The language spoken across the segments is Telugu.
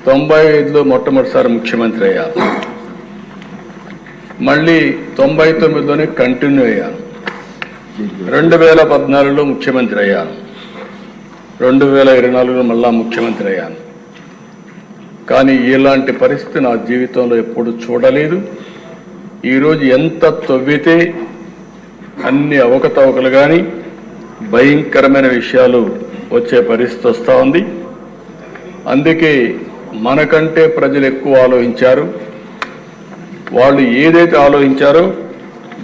95లో మొట్టమొదటిసారి ముఖ్యమంత్రి అయ్యాను. మళ్ళీ 99లోనే కంటిన్యూ అయ్యాను. 2014లో ముఖ్యమంత్రి అయ్యాను. 2024లో మళ్ళా ముఖ్యమంత్రి అయ్యాను. కానీ ఇలాంటి పరిస్థితి నా జీవితంలో ఎప్పుడు చూడలేదు. ఈరోజు ఎంత తవ్వితే అన్ని అవకతవకలు కానీ భయంకరమైన విషయాలు వచ్చే పరిస్థితి వస్తూ ఉంది. అందుకే మనకంటే ప్రజలు ఎక్కువ ఆలోచించారు. వాళ్ళు ఏదైతే ఆలోచించారో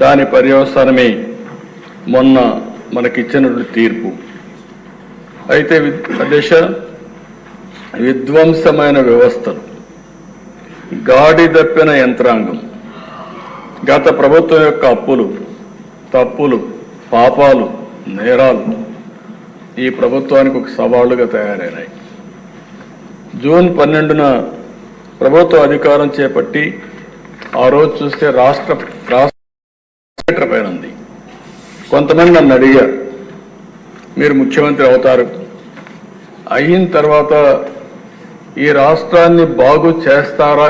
దాని పర్యవసానమే మొన్న మనకిచ్చినటువంటి తీర్పు. అయితే విధ్వంసమైన వ్యవస్థలు, గాడి తప్పిన యంత్రాంగం, గత ప్రభుత్వం యొక్క అప్పులు, తప్పులు, పాపాలు, నేరాలు ఈ ప్రభుత్వానికి ఒక సవాళ్లుగా తయారైనాయి. జూన్ 12న ప్రభుత్వ అధికారం చేపట్టి ఆ రోజు చూస్తే రాష్ట్ర పైన ఉంది. కొంతమంది నన్ను అడిగారు, మీరు ముఖ్యమంత్రి అవుతారు, అయిన తర్వాత ఈ రాష్ట్రాన్ని బాగు చేస్తారా,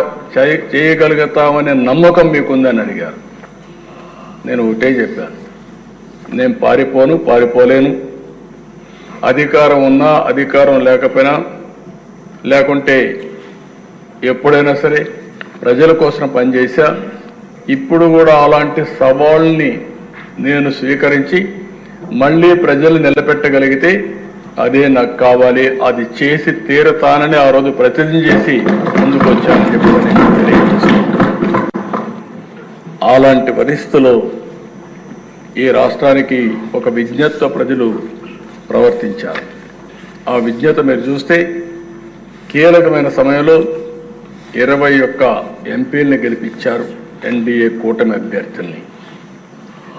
చేయగలుగుతామనే నమ్మకం మీకుందని అడిగారు. నేను ఒకటే చెప్పాను, నేను పారిపోలేను. అధికారం ఉన్నా అధికారం లేకపోయినా, లేకుంటే ఎప్పుడైనా సరే ప్రజల కోసం పనిచేశా. ఇప్పుడు కూడా అలాంటి సవాళ్ళని నేను స్వీకరించి మళ్ళీ ప్రజలు నిలబెట్టగలిగితే అదే నాకు కావాలి, అది చేసి తీరతానని ఆ రోజు ప్రతిజ్ఞ చేసి ముందుకు వచ్చానని చెప్పి నేను తెలియజేస్తున్నాను. అలాంటి పరిస్థితుల్లో ఈ రాష్ట్రానికి ఒక విజ్ఞతతో ప్రజలు ప్రవర్తించారు. ఆ విజ్ఞత మీరు చూస్తే కీలకమైన సమయంలో 21 ఎంపీలని గెలిపించారు, ఎన్డీఏ కూటమి అభ్యర్థుల్ని.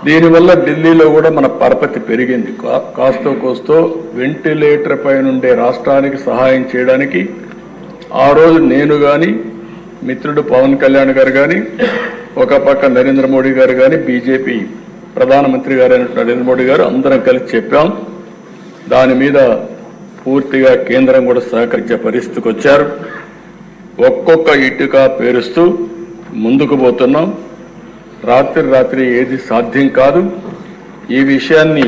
దీనివల్ల ఢిల్లీలో కూడా మన పరపతి పెరిగింది. కాస్తో కోస్తో వెంటిలేటర్ పై నుండే రాష్ట్రానికి సహాయం చేయడానికి ఆ రోజు నేను కానీ, మిత్రుడు పవన్ కళ్యాణ్ గారు కానీ, ఒక పక్క నరేంద్ర మోడీ గారు కానీ, బీజేపీ ప్రధానమంత్రి గారు అయిన నరేంద్ర మోడీ గారు అందరం కలిసి చెప్పాం. దాని మీద పూర్తిగా కేంద్రం కూడా సహకరించే పరిస్థితికి వచ్చారు. ఒక్కొక్క ఇటుక పేరుస్తూ ముందుకు పోతున్నాం. రాత్రి ఏది సాధ్యం కాదు. ఈ విషయాన్ని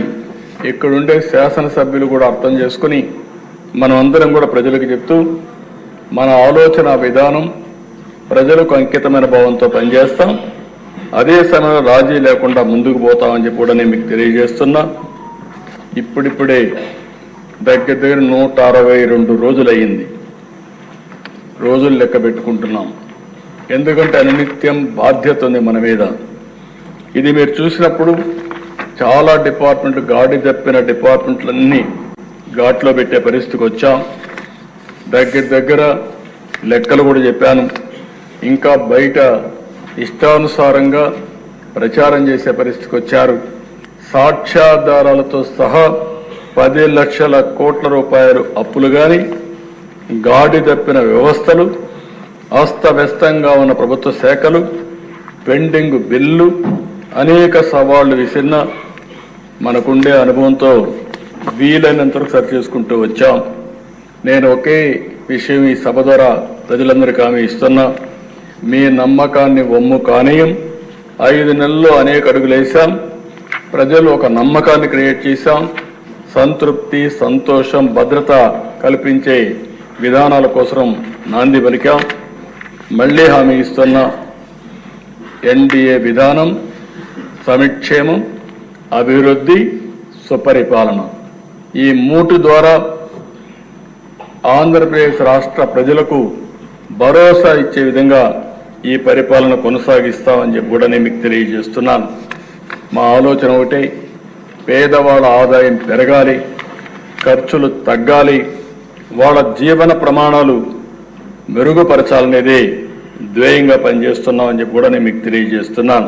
ఇక్కడుండే శాసనసభ్యులు కూడా అర్థం చేసుకుని మనం అందరం కూడా ప్రజలకు చెప్తూ మన ఆలోచన విధానం ప్రజలకు అంకితమైన భావంతో పనిచేస్తాం. అదే సమయంలో రాజీ లేకుండా ముందుకు పోతామని చెప్పి కూడా నేను మీకు తెలియజేస్తున్నా. ఇప్పుడిప్పుడే దగ్గర 162 రోజులు అయ్యింది. రోజులు లెక్క పెట్టుకుంటున్నాం. ఎందుకంటే అనినిత్యం బాధ్యత ఉంది మన మీద. ఇది మీరు చూసినప్పుడు చాలా డిపార్ట్మెంట్లు, గాడి తప్పిన డిపార్ట్మెంట్లన్నీ ఘాట్లో పెట్టే పరిస్థితికి వచ్చాం. దగ్గర లెక్కలు కూడా చెప్పాను. ఇంకా బయట ఇష్టానుసారంగా ప్రచారం చేసే పరిస్థితికి వచ్చారు. సాక్ష్యాధారాలతో సహా 10 లక్షల కోట్ల రూపాయలు అప్పులు కానీ, గాడి తప్పిన వ్యవస్థలు, అస్తవ్యస్తంగా ఉన్న ప్రభుత్వ శాఖలు, పెండింగ్ బిల్లు, అనేక సవాళ్లు విసిరిన మనకుండే అనుభవంతో వీలైనంతవరకు సరి చేసుకుంటూ వచ్చాం. నేను ఒకే విషయం ఈ సభ ద్వారా ప్రజలందరికీ హామీ ఇస్తున్నా, మీ నమ్మకాన్ని వమ్ము కానీయం. 5 నెలల్లో అనేక అడుగులు వేశాం. ప్రజలు ఒక నమ్మకాన్ని క్రియేట్ చేశాం. సంతృప్తి, సంతోషం, భద్రత కల్పించే విధానాల కోసం నాంది పలికాం. మళ్ళీ హామీ ఇస్తున్నా, ఎన్డీఏ విధానం సంక్షేమం, అభివృద్ధి, సుపరిపాలన ఈ 3 ద్వారా ఆంధ్రప్రదేశ్ రాష్ట్ర ప్రజలకు భరోసా ఇచ్చే విధంగా ఈ పరిపాలన కొనసాగిస్తామని చెప్పి కూడా నేను మీకు తెలియజేస్తున్నాను. మా ఆలోచన ఒకటే, పేదవాళ్ళ ఆదాయం పెరగాలి, ఖర్చులు తగ్గాలి, వాళ్ళ జీవన ప్రమాణాలు మెరుగుపరచాలనేదే ధ్యేయంగా పనిచేస్తున్నామని చెప్పి కూడా నేను మీకు తెలియజేస్తున్నాను.